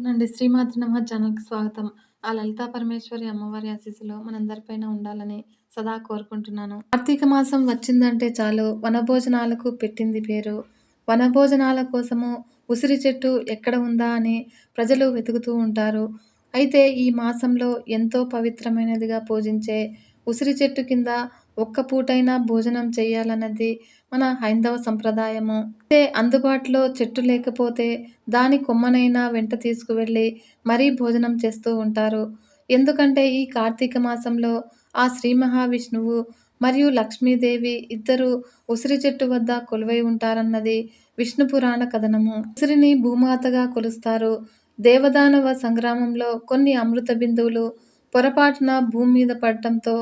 నండి. శ్రీమాత నమః ఛానల్‌కి స్వాగతం. ఆ లలితా పరమేశ్వరి అమ్మవారి ఆశీస్సులు మనందరిపైన ఉండాలని సదా కోరుకుంటున్నాను. కార్తీక మాసం వచ్చిందంటే చాలు వనభోజనాలకు పెట్టింది పేరు. వనభోజనాల కోసము ఉసిరి చెట్టు ఎక్కడ ఉందా అని ప్రజలు వెతుకుతూ ఉంటారు. అయితే ఈ మాసంలో ఎంతో పవిత్రమైనదిగా పూజించే ఉసిరి చెట్టు కింద ఒక్క పూటైనా భోజనం చేయాలన్నది మన హైందవ సంప్రదాయము. అయితే అందుబాటులో చెట్టు లేకపోతే దాని కొమ్మనైనా వెంట తీసుకువెళ్ళి మరీ భోజనం చేస్తూ ఉంటారు. ఎందుకంటే ఈ కార్తీక మాసంలో ఆ శ్రీ మహావిష్ణువు మరియు లక్ష్మీదేవి ఇద్దరు ఉసిరి చెట్టు వద్ద కొలువై ఉంటారన్నది విష్ణు పురాణ కథనము. ఉసిరిని భూమాతగా కొలుస్తారు. దేవదానవ సంగ్రామంలో కొన్ని అమృత బిందువులు పొరపాటున భూమి మీద పడటంతో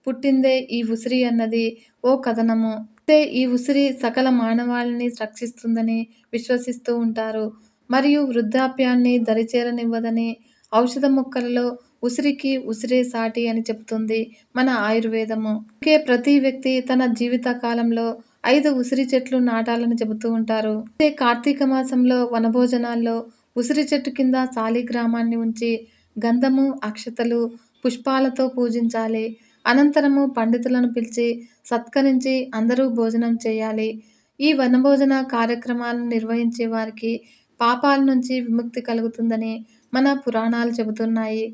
పుట్టిందే ఈ ఉసిరి అన్నది ఓ కథనము. అయితే ఈ ఉసిరి సకల మానవాళిని రక్షిస్తుందని విశ్వసిస్తూ ఉంటారు. మరియు వృద్ధాప్యాన్ని దరిచేరనివ్వదని ఔషధ మొక్కలలో ఉసిరికి ఉసిరే సాటి అని చెప్తుంది మన ఆయుర్వేదము. అందుకే ప్రతి వ్యక్తి తన జీవిత కాలంలో 5 ఉసిరి చెట్లు నాటాలని చెబుతూ ఉంటారు. అయితే కార్తీక మాసంలో వనభోజనాల్లో ఉసిరి చెట్టు కింద శాలిగ్రామాన్ని ఉంచి గంధము, అక్షతలు, పుష్పాలతో పూజించాలి. అనంతరము పండితులను పిలిచి సత్కరించి అందరూ భోజనం చేయాలి. ఈ వనభోజన కార్యక్రమాలను నిర్వహించే వారికి పాపాల నుంచి విముక్తి కలుగుతుందని మన పురాణాలు చెబుతున్నాయి.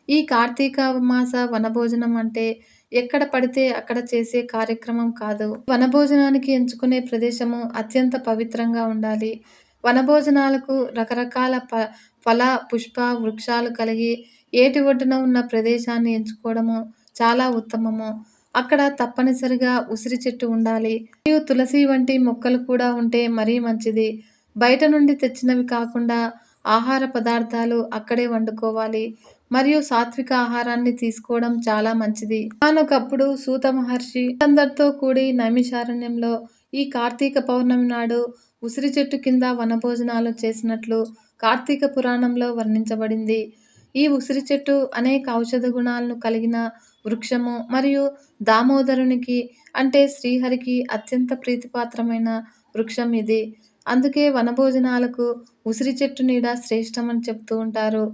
ఈ కార్తీక మాస వనభోజనం అంటే ఎక్కడ పడితే అక్కడ చేసే కార్యక్రమం కాదు. వనభోజనానికి ఎంచుకునే ప్రదేశము అత్యంత పవిత్రంగా ఉండాలి. వనభోజనాలకు రకరకాల ఫల, పుష్ప, వృక్షాలు కలిగి ఏటి ఒడ్డున ఉన్న ప్రదేశాన్ని ఎంచుకోవడము చాలా ఉత్తమము. అక్కడ తప్పనిసరిగా ఉసిరి చెట్టు ఉండాలి. మరియు తులసి వంటి మొక్కలు కూడా ఉంటే మరీ మంచిది. బయట నుండి తెచ్చినవి కాకుండా ఆహార పదార్థాలు అక్కడే వండుకోవాలి. మరియు సాత్విక ఆహారాన్ని తీసుకోవడం చాలా మంచిది. ఒకానొకప్పుడు సూత మహర్షి అందరితో కూడి నైమిషారణ్యంలో ఈ కార్తీక పౌర్ణమి నాడు ఉసిరి చెట్టు కింద వనభోజనాలు చేసినట్లు కార్తీక పురాణంలో వర్ణించబడింది. ఈ ఉసిరి చెట్టు అనేక ఔషధ గుణాలను కలిగిన వృక్షము మరియు దామోదరునికి అంటే శ్రీహరికి అత్యంత ప్రీతిపాత్రమైన వృక్షం ఇది. అందుకే వనభోజనాలకు ఉసిరి చెట్టు నీడ శ్రేష్టమని చెప్తూ ఉంటారు.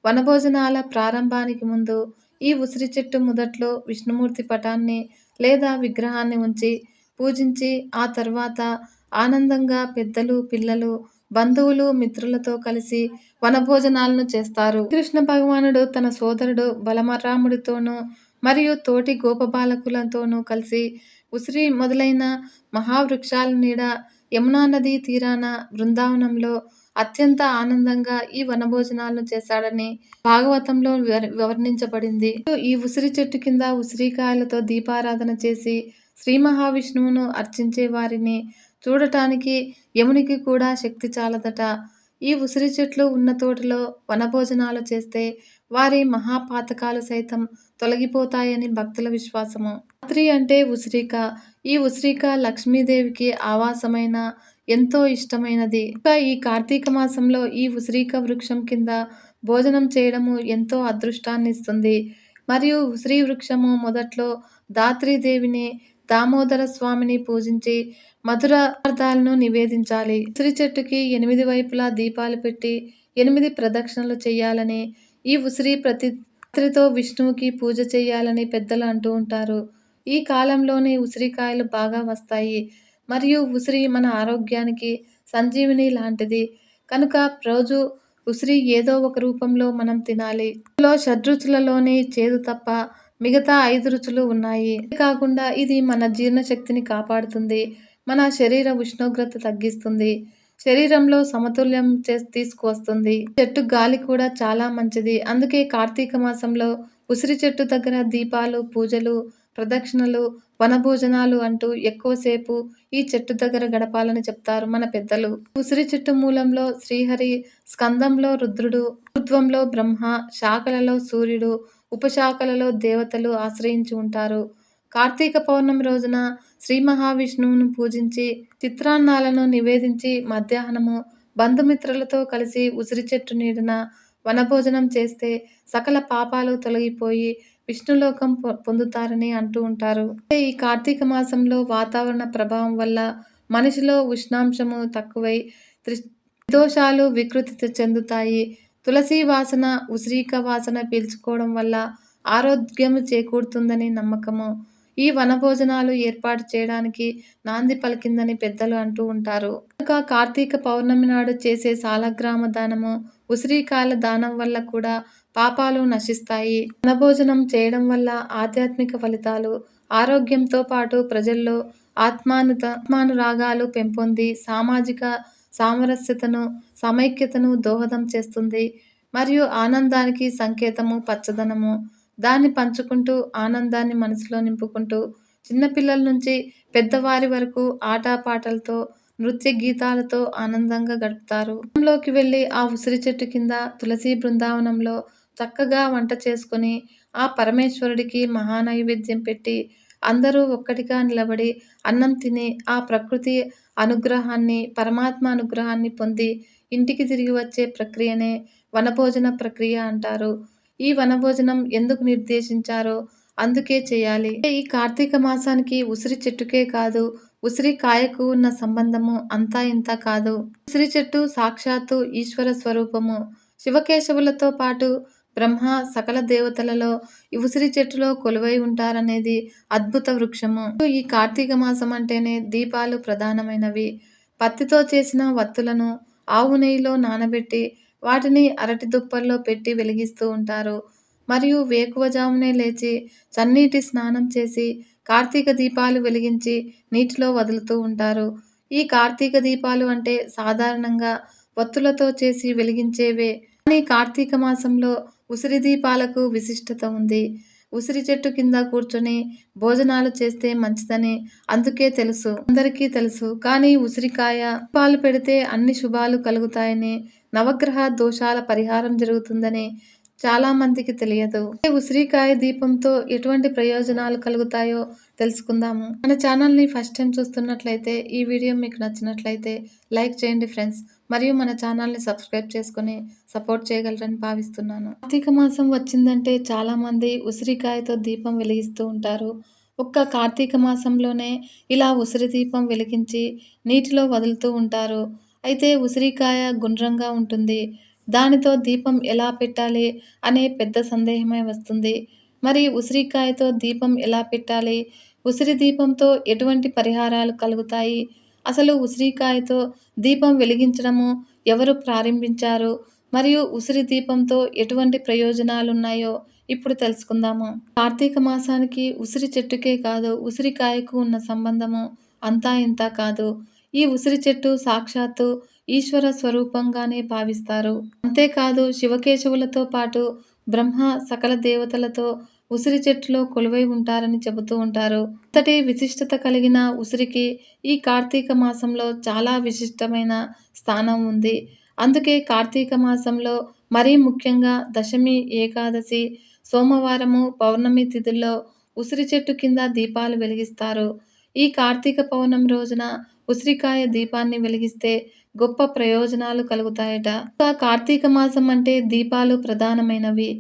వనభోజనాల ప్రారంభానికి ముందు ఈ ఉసిరి చెట్టు మొదట్లో విష్ణుమూర్తి పటాన్ని లేదా విగ్రహాన్ని ఉంచి పూజించి ఆ తర్వాత ఆనందంగా పెద్దలు, పిల్లలు, బంధువులు, మిత్రులతో కలిసి వనభోజనాలను చేస్తారు. కృష్ణ భగవానుడు తన సోదరుడు బలరాముడితోనూ మరియు తోటి గోపబాలకులతోనూ కలిసి ఉసిరి మొదలైన మహావృక్షాల నీడ యమునా నదీ తీరాన బృందావనంలో అత్యంత ఆనందంగా ఈ వనభోజనాలను చేశాడని భాగవతంలో వర్ణించబడింది. ఈ ఉసిరి చెట్టు కింద ఉసిరికాయలతో దీపారాధన చేసి శ్రీ మహావిష్ణువును అర్చించే వారిని చూడటానికి యమునికి కూడా శక్తి చాలదట. ఈ ఉసిరి చెట్లు ఉన్న తోటలో వనభోజనాలు చేస్తే వారి మహాపాతకాలు సైతం తొలగిపోతాయని భక్తుల విశ్వాసము. రాత్రి అంటే ఉసిరిక. ఈ ఉసిరిక లక్ష్మీదేవికి ఆవాసమైన ఎంతో ఇష్టమైనది. ఇంకా ఈ కార్తీక మాసంలో ఈ ఉసిరిక వృక్షం కింద భోజనం చేయడము ఎంతో అదృష్టాన్ని ఇస్తుంది. మరియు ఉసిరి వృక్షము మొదట్లో ధాత్రీదేవిని, దామోదర స్వామిని పూజించి మధుర పదార్థాలను నివేదించాలి. ఉసిరి చెట్టుకి 8 వైపులా దీపాలు పెట్టి 8 ప్రదక్షిణలు చేయాలని, ఈ ఉసిరి ప్రతి రాత్రితో విష్ణువుకి పూజ చేయాలని పెద్దలు అంటూ ఉంటారు. ఈ కాలంలోనే ఉసిరికాయలు బాగా వస్తాయి. మరియు ఉసిరి మన ఆరోగ్యానికి సంజీవిని లాంటిది. కనుక రోజు ఉసిరి ఏదో ఒక రూపంలో మనం తినాలి. ఇందులో షడ్రుచులలోని చేదు తప్ప మిగతా 5 రుచులు ఉన్నాయి. కాకుండా ఇది మన జీర్ణశక్తిని కాపాడుతుంది. మన శరీర ఉష్ణోగ్రత తగ్గిస్తుంది. శరీరంలో సమతుల్యం తీసుకువస్తుంది. చెట్టు గాలి కూడా చాలా మంచిది. అందుకే కార్తీక మాసంలో ఉసిరి చెట్టు దగ్గర దీపాలు, పూజలు, ప్రదక్షిణలు, వనభోజనాలు అంటూ ఎక్కువసేపు ఈ చెట్టు దగ్గర గడపాలని చెప్తారు మన పెద్దలు. ఉసిరి చెట్టు మూలంలో శ్రీహరి, స్కందంలో రుద్రుడు, ఊర్ధ్వంలో బ్రహ్మ, శాఖలలో సూర్యుడు, ఉపశాఖలలో దేవతలు ఆశ్రయించి ఉంటారు. కార్తీక పౌర్ణమి రోజున శ్రీ మహావిష్ణువును పూజించి చిత్రాన్నాలను నివేదించి మధ్యాహ్నము బంధుమిత్రులతో కలిసి ఉసిరి చెట్టు నీడన వనభోజనం చేస్తే సకల పాపాలు తొలగిపోయి విష్ణులోకం పొందుతారని అంటూ ఉంటారు. ఈ కార్తీక మాసంలో వాతావరణ ప్రభావం వల్ల మనిషిలో ఉష్ణాంశము తక్కువై త్రిదోషాలు వికృతి చెందుతాయి. తులసి వాసన, ఉసిరిక వాసన పీల్చుకోవడం వల్ల ఆరోగ్యం చేకూరుతుందని నమ్మకము. ఈ వనభోజనాలు ఏర్పాటు చేయడానికి నాంది పలికిందని పెద్దలు అంటూ ఉంటారు. కనుక కార్తీక పౌర్ణమి నాడు చేసే సాలగ్రామ దానము, ఉసిరికాయల దానం వల్ల కూడా పాపాలు నశిస్తాయి. వనభోజనం చేయడం వల్ల ఆధ్యాత్మిక ఫలితాలు, ఆరోగ్యంతో పాటు ప్రజల్లో ఆత్మానురాగాలు పెంపొంది సామాజిక సామరస్యతను, సమైక్యతను దోహదం చేస్తుంది. మరియు ఆనందానికి సంకేతము పచ్చదనము. దాన్ని పంచుకుంటూ ఆనందాన్ని మనసులో నింపుకుంటూ చిన్నపిల్లల నుంచి పెద్దవారి వరకు ఆటపాటలతో, నృత్య గీతాలతో ఆనందంగా గడుపుతారు. లోకి వెళ్ళి ఆ ఉసిరి చెట్టు కింద తులసి బృందావనంలో చక్కగా వంట చేసుకొని ఆ పరమేశ్వరుడికి మహానైవేద్యం పెట్టి అందరూ ఒక్కటిగా నిలబడి అన్నం తిని ఆ ప్రకృతి అనుగ్రహాన్ని, పరమాత్మ అనుగ్రహాన్ని పొంది ఇంటికి తిరిగి వచ్చే ప్రక్రియనే వనభోజన ప్రక్రియ అంటారు. ఈ వనభోజనం ఎందుకు నిర్దేశించారో అందుకే చేయాలి. ఈ కార్తీక మాసానికి ఉసిరి చెట్టుకే కాదు, ఉసిరి కాయకు ఉన్న సంబంధము అంతా ఇంతా కాదు. ఉసిరి చెట్టు సాక్షాత్తు ఈశ్వర స్వరూపము. శివకేశవులతో పాటు బ్రహ్మ, సకల దేవతలలో ఈ ఉసిరి చెట్టులో కొలువై ఉంటారనేది అద్భుత వృక్షము. ఈ కార్తీక మాసం అంటేనే దీపాలు ప్రధానమైనవి. పత్తితో చేసిన వత్తులను ఆవు నెయ్యిలో నానబెట్టి వాటిని అరటి దుప్పల్లో పెట్టి వెలిగిస్తూ ఉంటారు. మరియు వేకువజామునే లేచి చన్నీటి స్నానం చేసి కార్తీక దీపాలు వెలిగించి నీటిలో వదులుతూ ఉంటారు. ఈ కార్తీక దీపాలు అంటే సాధారణంగా వత్తులతో చేసి వెలిగించేవే. కానీ కార్తీక మాసంలో ఉసిరి దీపాలకు విశిష్టత ఉంది. ఉసిరి చెట్టు కింద కూర్చొని భోజనాలు చేస్తే మంచిదని అందరికీ తెలుసు. కానీ ఉసిరికాయ దీపాలు పెడితే అన్ని శుభాలు కలుగుతాయని, నవగ్రహ దోషాల పరిహారం జరుగుతుందని చాలా మందికి తెలియదు. ఉసిరికాయ దీపంతో ఎటువంటి ప్రయోజనాలు కలుగుతాయో తెలుసుకుందాము. మన ఛానల్ని ఫస్ట్ టైం చూస్తున్నట్లయితే ఈ వీడియో మీకు నచ్చినట్లయితే లైక్ చేయండి ఫ్రెండ్స్. మరియు మన ఛానల్ని సబ్స్క్రైబ్ చేసుకొని సపోర్ట్ చేయగలరని భావిస్తున్నాను. కార్తీక మాసం వచ్చిందంటే చాలామంది ఉసిరికాయతో దీపం వెలిగిస్తూ ఉంటారు. ఒక్క కార్తీక మాసంలోనే ఇలా ఉసిరి దీపం వెలిగించి నీటిలో వదులుతూ ఉంటారు. అయితే ఉసిరికాయ గుండ్రంగా ఉంటుంది. దానితో దీపం ఎలా పెట్టాలి అనే పెద్ద సందేహమే వస్తుంది. మరి ఉసిరికాయతో దీపం ఎలా పెట్టాలి? ఉసిరి దీపంతో ఎటువంటి పరిహారాలు కలుగుతాయి? అసలు ఉసిరికాయతో దీపం వెలిగించడము ఎవరు ప్రారంభించారు? మరియు ఉసిరి దీపంతో ఎటువంటి ప్రయోజనాలున్నాయో ఇప్పుడు తెలుసుకుందాము. కార్తీక మాసానికి ఉసిరి చెట్టుకే కాదు, ఉసిరికాయకు ఉన్న సంబంధము అంతా ఇంతా కాదు. ఈ ఉసిరి చెట్టు సాక్షాత్తు ఈశ్వర స్వరూపంగానే భావిస్తారు. అంతేకాదు శివకేశవులతో పాటు బ్రహ్మ, సకల దేవతలతో ఉసిరి చెట్టులో కొలువై ఉంటారని చెబుతూ ఉంటారు. అంతటి విశిష్టత కలిగిన ఉసిరికి ఈ కార్తీక మాసంలో చాలా విశిష్టమైన స్థానం ఉంది. అందుకే కార్తీక మాసంలో మరీ ముఖ్యంగా దశమి, ఏకాదశి, సోమవారము, పౌర్ణమి తిథుల్లో ఉసిరి చెట్టు కింద దీపాలు వెలిగిస్తారు. ఈ కార్తీక పౌర్ణమి రోజున ఉసిరికాయ దీపాన్ని వెలిగిస్తే గొప్ప ప్రయోజనాలు కలుగుతాయట. కార్తీక మాసం అంటే దీపాలు ప్రధానమైనవి.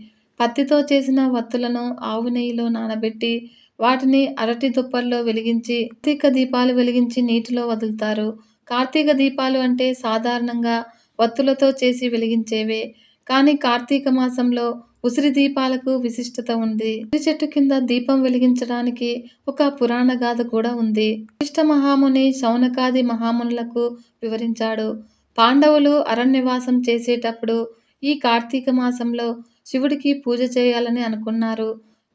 పత్తితో చేసిన వత్తులను ఆవు నెయ్యిలో నానబెట్టి వాటిని అరటి దుప్పల్లో వెలిగించి కార్తీక దీపాలు వెలిగించి నీటిలో వదులుతారు. కార్తీక దీపాలు అంటే సాధారణంగా వత్తులతో చేసి వెలిగించేవే. కానీ కార్తీక మాసంలో ఉసిరి దీపాలకు విశిష్టత ఉంది. ఉసిరి చెట్టు కింద దీపం వెలిగించడానికి ఒక పురాణ గాథ కూడా ఉంది. వశిష్ఠ మహాముని శౌనకాది మహామునులకు వివరించాడు. పాండవులు అరణ్యవాసం చేసేటప్పుడు ఈ కార్తీక మాసంలో శివుడికి పూజ చేయాలని అనుకున్నారు.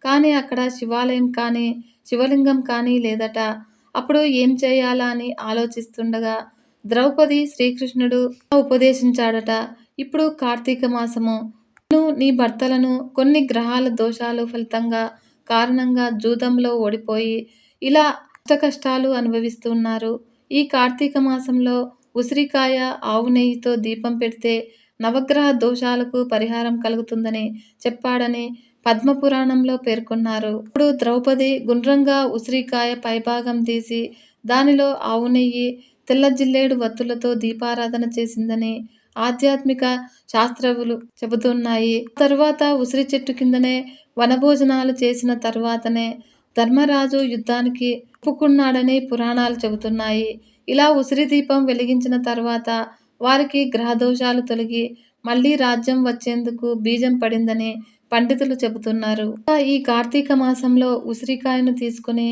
కానీ అక్కడ శివాలయం కానీ, శివలింగం కానీ లేదట. అప్పుడు ఏం చేయాలా అని ఆలోచిస్తుండగా ద్రౌపది శ్రీకృష్ణుడు ఉపదేశించాడట. ఇప్పుడు కార్తీక మాసము. నీ భర్తలను కొన్ని గ్రహాల దోషాలు ఫలితంగా కారణంగా జూదంలో ఓడిపోయి ఇలా కష్టాలు అనుభవిస్తున్నారు. ఈ కార్తీక మాసంలో ఉసిరికాయ, ఆవు నెయ్యితో దీపం పెడితే నవగ్రహ దోషాలకు పరిహారం కలుగుతుందని చెప్పాడని పద్మపురాణంలో పేర్కొన్నారు. ఇప్పుడు ద్రౌపది గుండ్రంగా ఉసిరికాయ పైభాగం తీసి దానిలో ఆవు నెయ్యి, తెల్ల జిల్లేడు వత్తులతో దీపారాధన చేసిందని ఆధ్యాత్మిక శాస్త్రవులు చెబుతున్నాయి. తరువాత ఉసిరి చెట్టు కిందనే వనభోజనాలు చేసిన తర్వాతనే ధర్మరాజు యుద్ధానికి ఒప్పుకున్నాడని పురాణాలు చెబుతున్నాయి. ఇలా ఉసిరి దీపం వెలిగించిన తర్వాత వారికి గ్రహదోషాలు తొలగి మళ్ళీ రాజ్యం వచ్చేందుకు బీజం పడిందని పండితులు చెబుతున్నారు. ఈ కార్తీక మాసంలో ఉసిరికాయను తీసుకుని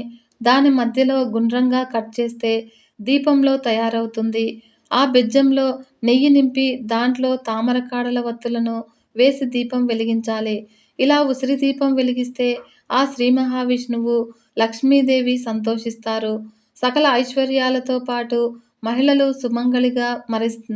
దాని మధ్యలో గుండ్రంగా కట్ చేస్తే దీపంలో తయారవుతుంది. ఆ బెజ్జంలో నెయ్యి నింపి దాంట్లో తామర కాడల వత్తులను వేసి దీపం వెలిగించాలి. ఇలా ఉసిరి దీపం వెలిగిస్తే ఆ శ్రీ మహావిష్ణువు, లక్ష్మీదేవి సంతోషిస్తారు. సకల ఐశ్వర్యాలతో పాటు మహిళలు సుమంగళిగా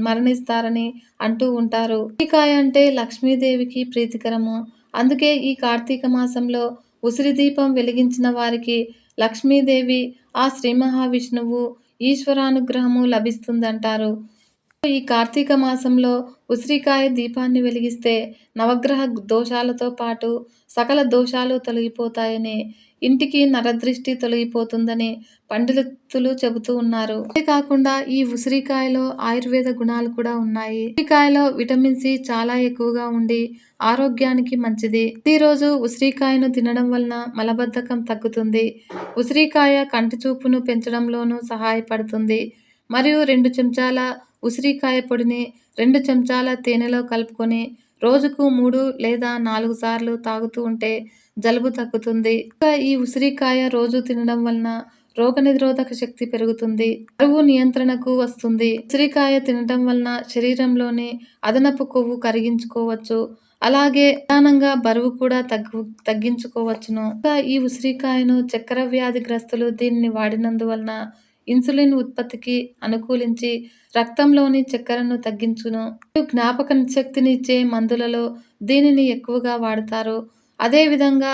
మరణిస్తారని అంటూ ఉంటారు. ఉసిరికాయ అంటే లక్ష్మీదేవికి ప్రీతికరము. అందుకే ఈ కార్తీక మాసంలో ఉసిరి దీపం వెలిగించిన వారికి లక్ష్మీదేవి, ఆ శ్రీ మహావిష్ణువు ఈశ్వరానుగ్రహము లభిస్తుందంటారు. ఈ కార్తీక మాసంలో ఉసిరికాయ దీపాన్ని వెలిగిస్తే నవగ్రహ దోషాలతో పాటు సకల దోషాలు తొలగిపోతాయని, ఇంటికి నరదృష్టి తొలగిపోతుందని పండితులు చెబుతూ ఉన్నారు. అంతేకాకుండా ఈ ఉసిరికాయలో ఆయుర్వేద గుణాలు కూడా ఉన్నాయి. ఉసిరికాయలో విటమిన్ సి చాలా ఎక్కువగా ఉండి ఆరోగ్యానికి మంచిది. ప్రతిరోజు ఉసిరికాయను తినడం వలన మలబద్ధకం తగ్గుతుంది. ఉసిరికాయ కంటి చూపును పెంచడంలోనూ సహాయపడుతుంది. మరియు 2 చెంచాల ఉసిరికాయ పొడిని 2 చెంచాల తేనెలో కలుపుకొని రోజుకు 3 లేదా 4 సార్లు తాగుతూ ఉంటే జలుబు తగ్గుతుంది. ఇంకా ఈ ఉసిరికాయ రోజు తినడం వలన రోగనిరోధక శక్తి పెరుగుతుంది. బరువు నియంత్రణకు వస్తుంది. ఉసిరికాయ తినడం వలన శరీరంలోని అదనపు కొవ్వు కరిగించుకోవచ్చు. అలాగే నిదానంగా బరువు కూడా తగ్గించుకోవచ్చును. ఇంకా ఈ ఉసిరికాయను చక్కెర వ్యాధి గ్రస్తులు దీనిని వాడినందువలన ఇన్సులిన్ ఉత్పత్తికి అనుకూలించి రక్తంలోని చక్కెరను తగ్గించును. జ్ఞాపక శక్తినిచ్చే మందులలో దీనిని ఎక్కువగా వాడతారు. అదేవిధంగా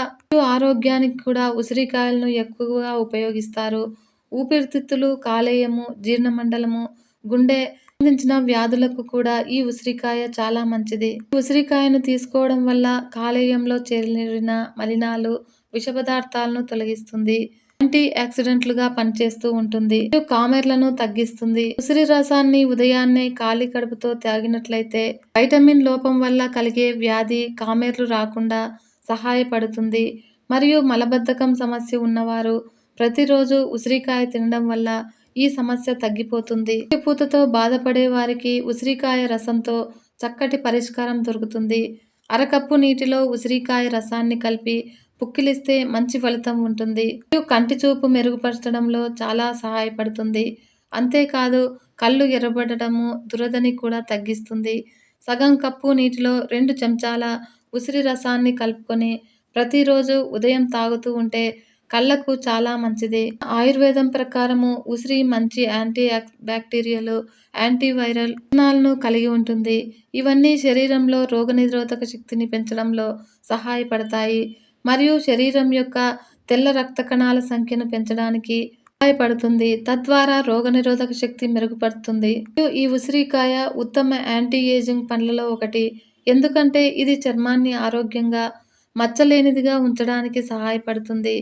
ఆరోగ్యానికి కూడా ఉసిరికాయలను ఎక్కువగా ఉపయోగిస్తారు. ఊపిరితిత్తులు, కాలేయము, జీర్ణమండలము, గుండె సంబంధించిన వ్యాధులకు కూడా ఈ ఉసిరికాయ చాలా మంచిది. ఉసిరికాయను తీసుకోవడం వల్ల కాలేయంలో చేరిన మలినాలు, విష పదార్థాలను తొలగిస్తుంది. యాంటీ ఆక్సిడెంట్లుగా పనిచేస్తూ ఉంటుంది. కామెర్లను తగ్గిస్తుంది. ఉసిరి రసాన్ని ఉదయాన్నే ఖాళీ కడుపుతో తాగినట్లయితే వైటమిన్ లోపం వల్ల కలిగే వ్యాధి కామెర్లు రాకుండా సహాయపడుతుంది. మరియు మలబద్ధకం సమస్య ఉన్నవారు ప్రతిరోజు ఉసిరికాయ తినడం వల్ల ఈ సమస్య తగ్గిపోతుంది. పూతతో బాధపడే వారికి ఉసిరికాయ రసంతో చక్కటి పరిష్కారం దొరుకుతుంది. అరకప్పు నీటిలో ఉసిరికాయ రసాన్ని కలిపి పుక్కిలిస్తే మంచి ఫలితం ఉంటుంది. మరియు కంటి చూపు మెరుగుపరచడంలో చాలా సహాయపడుతుంది. అంతేకాదు కళ్ళు ఎర్రబడటము, దురదని కూడా తగ్గిస్తుంది. సగం కప్పు నీటిలో 2 చెంచాల ఉసిరి రసాన్ని కలుపుకొని ప్రతిరోజు ఉదయం తాగుతూ ఉంటే కళ్ళకు చాలా మంచిది. ఆయుర్వేదం ప్రకారము ఉసిరి మంచి యాంటీ బ్యాక్టీరియల్, యాంటీవైరల్ గుణాలను కలిగి ఉంటుంది. ఇవన్నీ శరీరంలో రోగనిరోధక శక్తిని పెంచడంలో సహాయపడతాయి. మరియు శరీరం యొక్క తెల్ల రక్త కణాల సంఖ్యను పెంచడానికి సహాయపడుతుంది. తద్వారా రోగనిరోధక శక్తి మెరుగుపడుతుంది. ఈ ఉసిరికాయ ఉత్తమ యాంటీ ఏజింగ్ పండ్లలో ఒకటి. ఎందుకంటే ఇది చర్మాన్ని ఆరోగ్యంగా, మచ్చలేనిదిగా ఉంచడానికి సహాయపడుతుంది.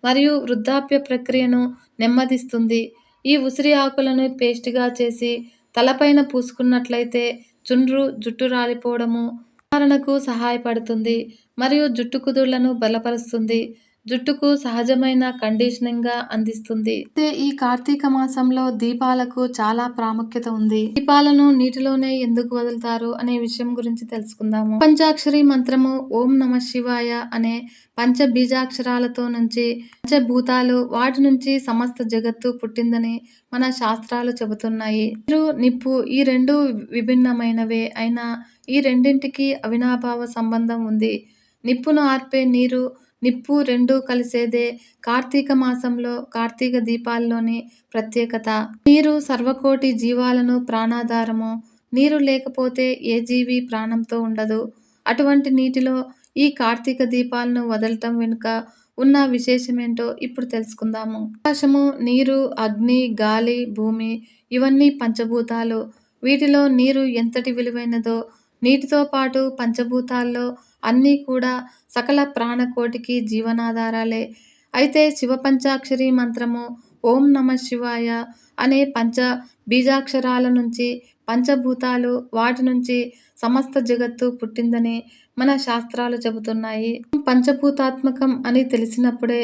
మరియు వృద్ధాప్య ప్రక్రియను నెమ్మదిస్తుంది. ఈ ఉసిరి ఆకులను పేస్ట్గా చేసి తలపైన పూసుకున్నట్లయితే చుండ్రు, జుట్టు రాలిపోవడము నివారణకు సహాయపడుతుంది. మరియు జుట్టు కుదుళ్లను బలపరుస్తుంది. జుట్టుకు సహజమైన కండిషనింగ్గా అందిస్తుంది. అయితే ఈ కార్తీక మాసంలో దీపాలకు చాలా ప్రాముఖ్యత ఉంది. దీపాలను నీటిలోనే ఎందుకు వదులుతారు అనే విషయం గురించి తెలుసుకుందాము. పంచాక్షరి మంత్రము ఓం నమ శివాయ అనే పంచ బీజాక్షరాలతో నుంచి పంచభూతాలు, వాటి నుంచి సమస్త జగత్తు పుట్టిందని మన శాస్త్రాలు చెబుతున్నాయి. నీరు, నిప్పు ఈ రెండు విభిన్నమైనవే అయినా ఈ రెండింటికి అవినాభావ సంబంధం ఉంది. నిప్పును ఆర్పే నీరు, నిప్పు రెండూ కలిసేదే కార్తీక మాసంలో కార్తీక దీపాల్లోని ప్రత్యేకత. నీరు సర్వకోటి జీవాలను ప్రాణాధారము. నీరు లేకపోతే ఏ జీవి ప్రాణంతో ఉండదు. అటువంటి నీటిలో ఈ కార్తీక దీపాలను వదలటం వెనుక ఉన్న విశేషమేంటో ఇప్పుడు తెలుసుకుందాము. ఆకాశము, నీరు, అగ్ని, గాలి, భూమి ఇవన్నీ పంచభూతాలు. వీటిలో నీరు ఎంతటి విలువైనదో నీటితో పాటు పంచభూతాల్లో అన్నీ కూడా సకల ప్రాణకోటికి జీవనాధారాలే. అయితే శివ పంచాక్షరి మంత్రము ఓం నమ శివాయ అనే పంచ బీజాక్షరాల నుంచి పంచభూతాలు, వాటి నుంచి సమస్త జగత్తు పుట్టిందని మన శాస్త్రాలు చెబుతున్నాయి. పంచభూతాత్మకం అని తెలిసినప్పుడే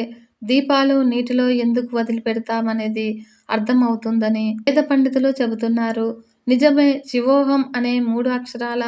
దీపాలు నీటిలో ఎందుకు వదిలిపెడతామనేది అర్థమవుతుందని వేద పండితులు చెబుతున్నారు. నిజమే, శివోహం అనే 3 అక్షరాల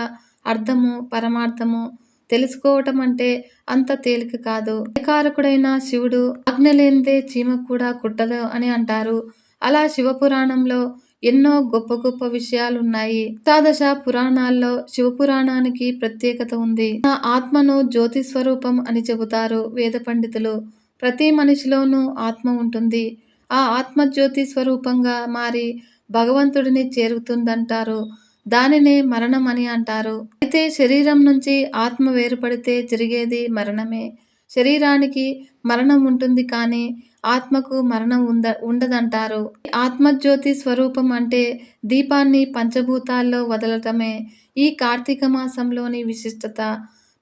అర్థము, పరమార్థము తెలుసుకోవటం అంటే అంత తేలిక కాదు. కారకుడైన శివుడు ఆజ్ఞ లేనిదే చీమ కూడా కుట్టదు అని అంటారు. అలా శివపురాణంలో ఎన్నో గొప్ప గొప్ప విషయాలున్నాయి. అష్టాదశ పురాణాల్లో శివపురాణానికి ప్రత్యేకత ఉంది. నా ఆత్మను జ్యోతి స్వరూపం అని చెబుతారు వేద పండితులు. ప్రతి మనిషిలోనూ ఆత్మ ఉంటుంది. ఆ ఆత్మ జ్యోతి స్వరూపంగా మారి భగవంతుడిని చేరుతుందంటారు. దానినే మరణం అని అంటారు. అయితే శరీరం నుంచి ఆత్మ వేరుపడితే జరిగేది మరణమే. శరీరానికి మరణం ఉంటుంది కానీ ఆత్మకు మరణం ఉండదంటారు. ఆత్మజ్యోతి స్వరూపం అంటే దీపాన్ని పంచభూతాల్లో వదలటమే ఈ కార్తీక మాసంలోని విశిష్టత.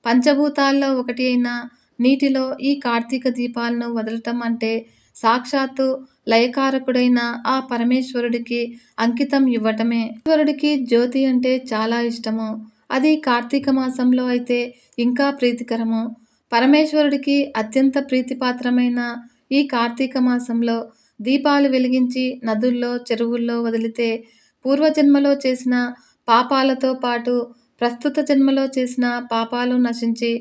పంచభూతాల్లో ఒకటి అయిన నీటిలో ఈ కార్తీక దీపాలను వదలటం అంటే సాక్షాత్తు లయకారకుడైన ఆ పరమేశ్వరుడికి అంకితం ఇవ్వటమే. ఈశ్వరుడికి జ్యోతి అంటే చాలా ఇష్టము. అది కార్తీక మాసంలో అయితే ఇంకా ప్రీతికరము. పరమేశ్వరుడికి అత్యంత ప్రీతిపాత్రమైన ఈ కార్తీక మాసంలో దీపాలు వెలిగించి నదుల్లో, చెరువుల్లో వదిలితే పూర్వజన్మలో చేసిన పాపాలతో పాటు ప్రస్తుత జన్మలో చేసిన పాపాలు నశించి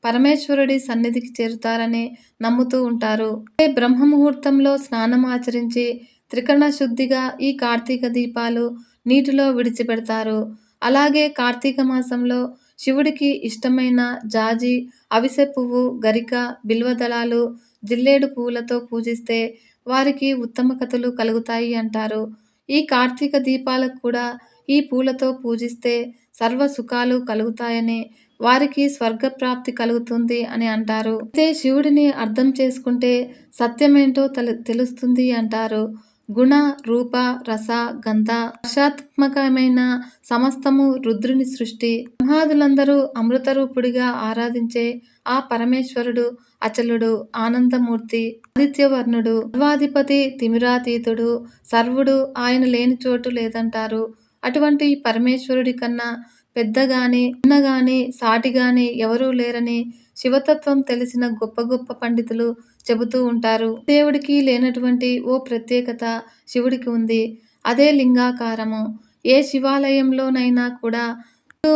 పరమేశ్వరుడి సన్నిధికి చేరుతారని నమ్ముతూ ఉంటారు. బ్రహ్మ ముహూర్తంలో స్నానం ఆచరించి త్రికరణ శుద్ధిగా ఈ కార్తీక దీపాలు నీటిలో విడిచిపెడతారు. అలాగే కార్తీక మాసంలో శివుడికి ఇష్టమైన జాజి, అవిసె పువ్వు, గరిక, బిల్వదళాలు, జిల్లేడు పువ్వులతో పూజిస్తే వారికి ఉత్తమ కథలు కలుగుతాయి అంటారు. ఈ కార్తీక దీపాలకు కూడా ఈ పూలతో పూజిస్తే సర్వ సుఖాలు కలుగుతాయని, వారికి స్వర్గప్రాప్తి కలుగుతుంది అని అంటారు. అయితే శివుడిని అర్థం చేసుకుంటే సత్యమేంటో తెలుస్తుంది అంటారు. గుణ, రూప, రస, గంధ రసాత్మకమైన సమస్తము రుద్రుని సృష్టి. బ్రహ్మాదులందరూ అమృతరూపుడిగా ఆరాధించే ఆ పరమేశ్వరుడు అచలుడు, ఆనందమూర్తి, ఆదిత్యవర్ణుడు, సర్వాధిపతి, తిమిరాతీతుడు, సర్వుడు, ఆయన లేని చోటు లేదంటారు. అటువంటి పరమేశ్వరుడి కన్నా పెద్దగాని, చిన్నగాని, సాటిగాని ఎవరూ లేరని శివతత్వం తెలిసిన గొప్ప గొప్ప పండితులు చెబుతూ ఉంటారు. దేవుడికి లేనటువంటి ఓ ప్రత్యేకత శివుడికి ఉంది. అదే లింగాకారము. ఏ శివాలయంలోనైనా కూడా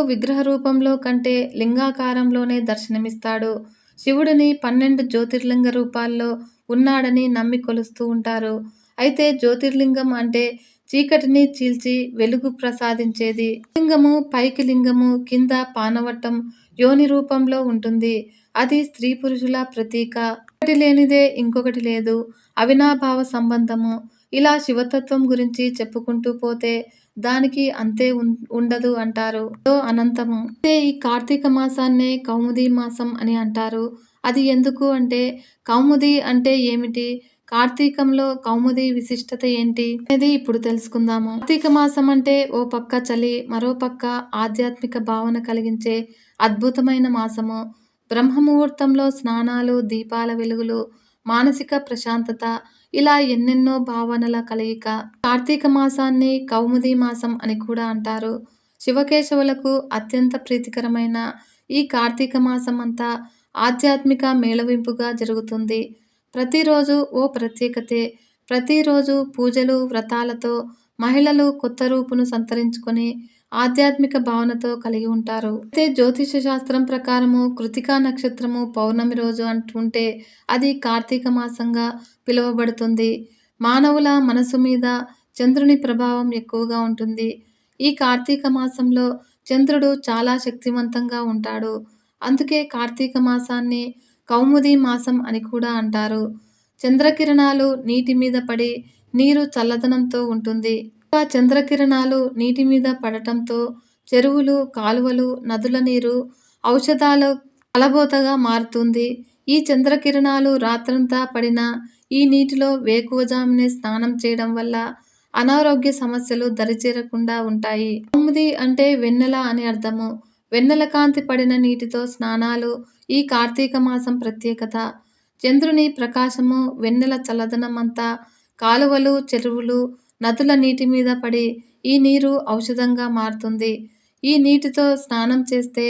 విగ్రహ రూపంలో కంటే లింగాకారంలోనే దర్శనమిస్తాడు. శివుడిని 12 జ్యోతిర్లింగ రూపాల్లో ఉన్నాడని నమ్మి కొలుస్తూ ఉంటారు. అయితే జ్యోతిర్లింగం అంటే చీకటిని చీల్చి వెలుగు ప్రసాదించేది. లింగము పైకి లింగము, కింద పానవట్టం యోని రూపంలో ఉంటుంది. అది స్త్రీ పురుషుల ప్రతీక. ఒకటి లేనిదే ఇంకొకటి లేదు. అవినాభావ సంబంధము. ఇలా శివతత్వం గురించి చెప్పుకుంటూ పోతే దానికి అంతే ఉండదు అంటారు. అనంతము. అయితే ఈ కార్తీక మాసాన్నే కౌముది మాసం అని అంటారు. అది ఎందుకు అంటే కౌముది అంటే ఏమిటి, కార్తీకంలో కౌముది విశిష్టత ఏంటి అనేది ఇప్పుడు తెలుసుకుందాము. కార్తీక మాసం అంటే ఓ పక్క చలి, మరో పక్క ఆధ్యాత్మిక భావన కలిగించే అద్భుతమైన మాసము. బ్రహ్మ ముహూర్తంలో స్నానాలు, దీపాల వెలుగులు, మానసిక ప్రశాంతత, ఇలా ఎన్నెన్నో భావనల కలయిక. కార్తీక మాసాన్ని కౌముది మాసం అని కూడా అంటారు. శివకేశవులకు అత్యంత ప్రీతికరమైన ఈ కార్తీక మాసం అంతా ఆధ్యాత్మిక మేళవింపుగా జరుగుతుంది. ప్రతిరోజు ఓ ప్రత్యేకతే. ప్రతిరోజు పూజలు, వ్రతాలతో మహిళలు కొత్త రూపును సంతరించుకొని ఆధ్యాత్మిక భావనతో కలిగి ఉంటారు. అయితే జ్యోతిష శాస్త్రం ప్రకారము కృతికా నక్షత్రము పౌర్ణమి రోజు అంటుంటే అది కార్తీక మాసంగా పిలువబడుతుంది. మానవుల మనసు మీద చంద్రుని ప్రభావం ఎక్కువగా ఉంటుంది. ఈ కార్తీక మాసంలో చంద్రుడు చాలా శక్తివంతంగా ఉంటాడు. అందుకే కార్తీక మాసాన్ని కౌముది మాసం అని కూడా అంటారు. చంద్రకిరణాలు నీటి మీద పడి నీరు చల్లదనంతో ఉంటుంది. చంద్రకిరణాలు నీటి మీద పడటంతో చెరువులు, కాలువలు, నదుల నీరు ఔషధాల కలబోతగా మారుతుంది. ఈ చంద్రకిరణాలు రాత్రంతా పడినా ఈ నీటిలో వేకువజామునే స్నానం చేయడం వల్ల అనారోగ్య సమస్యలు దరిచేరకుండా ఉంటాయి. కౌముది అంటే వెన్నెల అని అర్థము. వెన్నెల కాంతి పడిన నీటితో స్నానాలు ఈ కార్తీక మాసం ప్రత్యేకత. చంద్రుని ప్రకాశము, వెన్నెల చల్లదనం అంతా కాలువలు, చెరువులు, నదుల నీటి మీద పడి ఈ నీరు ఔషధంగా మారుతుంది. ఈ నీటితో స్నానం చేస్తే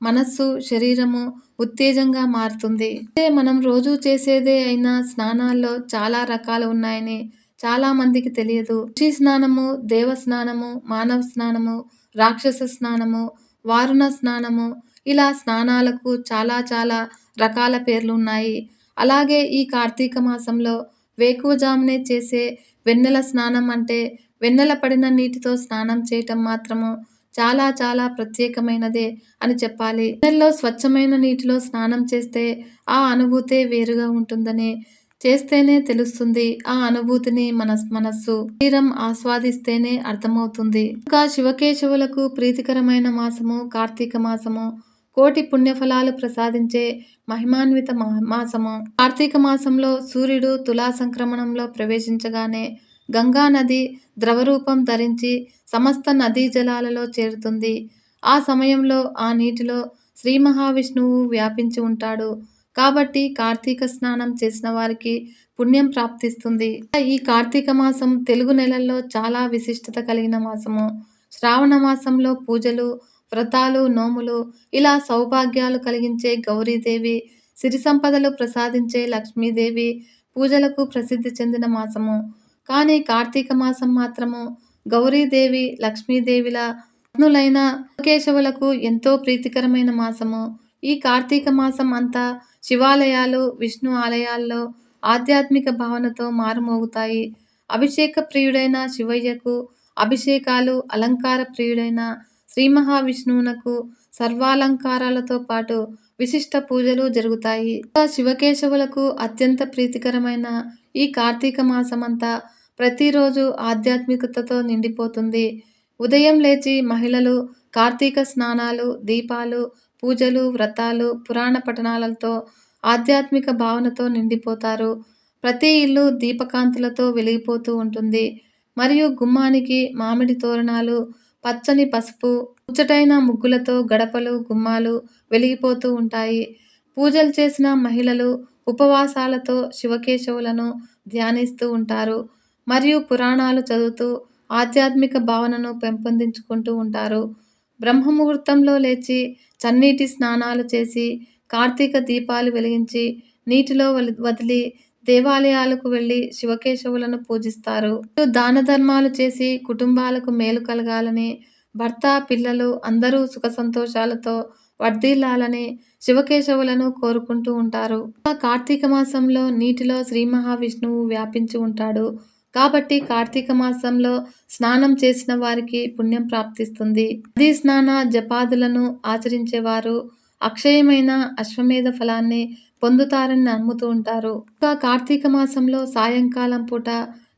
మనస్సు, శరీరము ఉత్తేజంగా మారుతుంది. అయితే మనం రోజు చేసేదే అయినా స్నానాల్లో చాలా రకాలు ఉన్నాయని చాలా మందికి తెలియదు. ఋషి స్నానము, దేవ స్నానము, మానవ స్నానము, రాక్షస స్నానము, వారుణ స్నానము, ఇలా స్నానాలకు చాలా చాలా రకాల పేర్లున్నాయి. అలాగే ఈ కార్తీక మాసంలో వేకువజామునే చేసే వెన్నెల స్నానం అంటే వెన్నెల పడిన నీటితో స్నానం చేయటం మాత్రము చాలా చాలా ప్రత్యేకమైనదే అని చెప్పాలి. వెన్నెల్లో స్వచ్ఛమైన నీటిలో స్నానం చేస్తే ఆ అనుభూతే వేరుగా ఉంటుందని చేస్తేనే తెలుస్తుంది. ఆ అనుభూతిని మనస్సు, శరీరం ఆస్వాదిస్తేనే అర్థమవుతుంది. ఇంకా శివకేశవులకు ప్రీతికరమైన మాసము కార్తీక మాసము. కోటి పుణ్యఫలాలు ప్రసాదించే మహిమాన్విత మాసము. కార్తీక మాసంలో సూర్యుడు తులా సంక్రమణంలో ప్రవేశించగానే గంగా నది ద్రవరూపం ధరించి సమస్త నదీ జలాలలో చేరుతుంది. ఆ సమయంలో ఆ నీటిలో శ్రీ మహావిష్ణువు వ్యాపించి ఉంటాడు. కాబట్టి కార్తీక స్నానం చేసిన వారికి పుణ్యం ప్రాప్తిస్తుంది. ఈ కార్తీక మాసం తెలుగు నెలల్లో చాలా విశిష్టత కలిగిన మాసము. శ్రావణ మాసంలో పూజలు, వ్రతాలు, నోములు, ఇలా సౌభాగ్యాలు కలిగించే గౌరీదేవి, సిరి సంపదలు ప్రసాదించే లక్ష్మీదేవి పూజలకు ప్రసిద్ధి చెందిన మాసము. కానీ కార్తీక మాసం మాత్రము గౌరీదేవి, లక్ష్మీదేవిల పత్నులైన శివకేశవులకు ఎంతో ప్రీతికరమైన మాసము. ఈ కార్తీక మాసం అంతా శివాలయాలు, విష్ణు ఆలయాల్లో ఆధ్యాత్మిక భావనతో మారుమోగుతాయి. అభిషేక ప్రియుడైన శివయ్యకు అభిషేకాలు, అలంకార ప్రియుడైన శ్రీ మహావిష్ణువునకు సర్వాలంకారాలతో పాటు విశిష్ట పూజలు జరుగుతాయి. శివకేశవులకు అత్యంత ప్రీతికరమైన ఈ కార్తీక మాసమంతా ప్రతిరోజు ఆధ్యాత్మికతతో నిండిపోతుంది. ఉదయం లేచి మహిళలు కార్తీక స్నానాలు, దీపాలు, పూజలు, వ్రతాలు, పురాణ పఠనాలతో ఆధ్యాత్మిక భావనతో నిండిపోతారు. ప్రతి ఇల్లు దీపకాంతులతో వెలిగిపోతూ ఉంటుంది. మరియు గుమ్మానికి మామిడి తోరణాలు, పచ్చని పసుపు, ముచ్చటైన ముగ్గులతో గడపలు, గుమ్మాలు వెలిగిపోతూ ఉంటాయి. పూజలు చేసిన మహిళలు ఉపవాసాలతో శివకేశవులను ధ్యానిస్తూ ఉంటారు. మరియు పురాణాలు చదువుతూ ఆధ్యాత్మిక భావనను పెంపొందించుకుంటూ ఉంటారు. బ్రహ్మముహూర్తంలో లేచి చన్నీటి స్నానాలు చేసి కార్తీక దీపాలు వెలిగించి నీటిలో వదిలి దేవాలయాలకు వెళ్లి శివకేశవులను పూజిస్తారు. దాన ధర్మాలు చేసి కుటుంబాలకు మేలు కలగాలని, భర్త, పిల్లలు అందరూ సుఖ సంతోషాలతో వర్ధిల్లాలని శివకేశవులను కోరుకుంటూ ఉంటారు. కార్తీక మాసంలో నీటిలో శ్రీ మహావిష్ణువు వ్యాపించి ఉంటాడు. కాబట్టి కార్తీక మాసంలో స్నానం చేసిన వారికి పుణ్యం ప్రాప్తిస్తుంది. నదీ స్నాన జపాదులను ఆచరించేవారు అక్షయమైన అశ్వమేధ ఫలాన్ని పొందుతారని నమ్ముతూ ఉంటారు. ఇంకా కార్తీక మాసంలో సాయంకాలం పూట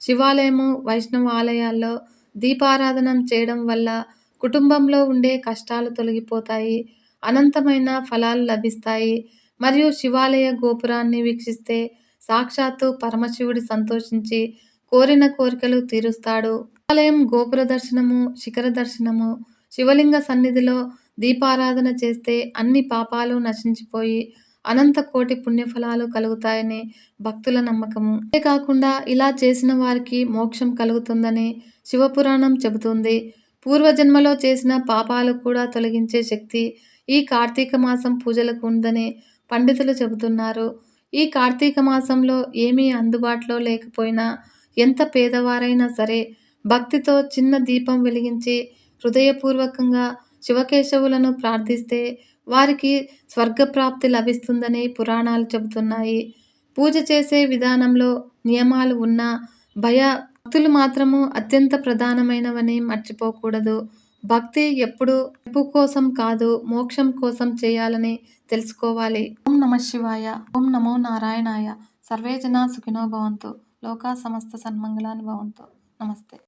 శివాలయము, వైష్ణవ ఆలయాల్లో దీపారాధనం చేయడం వల్ల కుటుంబంలో ఉండే కష్టాలు తొలగిపోతాయి, అనంతమైన ఫలాలు లభిస్తాయి. మరియు శివాలయ గోపురాన్ని వీక్షిస్తే సాక్షాత్తు పరమశివుడి సంతోషించి కోరిన కోరికలు తీరుస్తాడు. శివాలయం గోపుర దర్శనము, శిఖర దర్శనము, శివలింగ సన్నిధిలో దీపారాధన చేస్తే అన్ని పాపాలు నశించిపోయి అనంత కోటి పుణ్యఫలాలు కలుగుతాయని భక్తుల నమ్మకము. అంతేకాకుండా ఇలా చేసిన వారికి మోక్షం కలుగుతుందని శివపురాణం చెబుతుంది. పూర్వజన్మలో చేసిన పాపాలు కూడా తొలగించే శక్తి ఈ కార్తీక మాసం పూజలకు ఉందని పండితులు చెబుతున్నారు. ఈ కార్తీక మాసంలో ఏమీ అందుబాటులో లేకపోయినా ఎంత పేదవారైనా సరే భక్తితో చిన్న దీపం వెలిగించి హృదయపూర్వకంగా శివకేశవులను ప్రార్థిస్తే వారికి స్వర్గప్రాప్తి లభిస్తుందని పురాణాలు చెబుతున్నాయి. పూజ చేసే విధానంలో నియమాలు ఉన్నా భక్తులు మాత్రము అత్యంత ప్రధానమైనవని మర్చిపోకూడదు. భక్తి ఎప్పుడు మెప్పు కోసం కాదు, మోక్షం కోసం చేయాలని తెలుసుకోవాలి. ఓం నమః శివాయ. ఓం నమో నారాయణాయ. సర్వే జనా సుఖినో భవంతు. లోకా సమస్త సన్మంగళాని భవంతు. నమస్తే.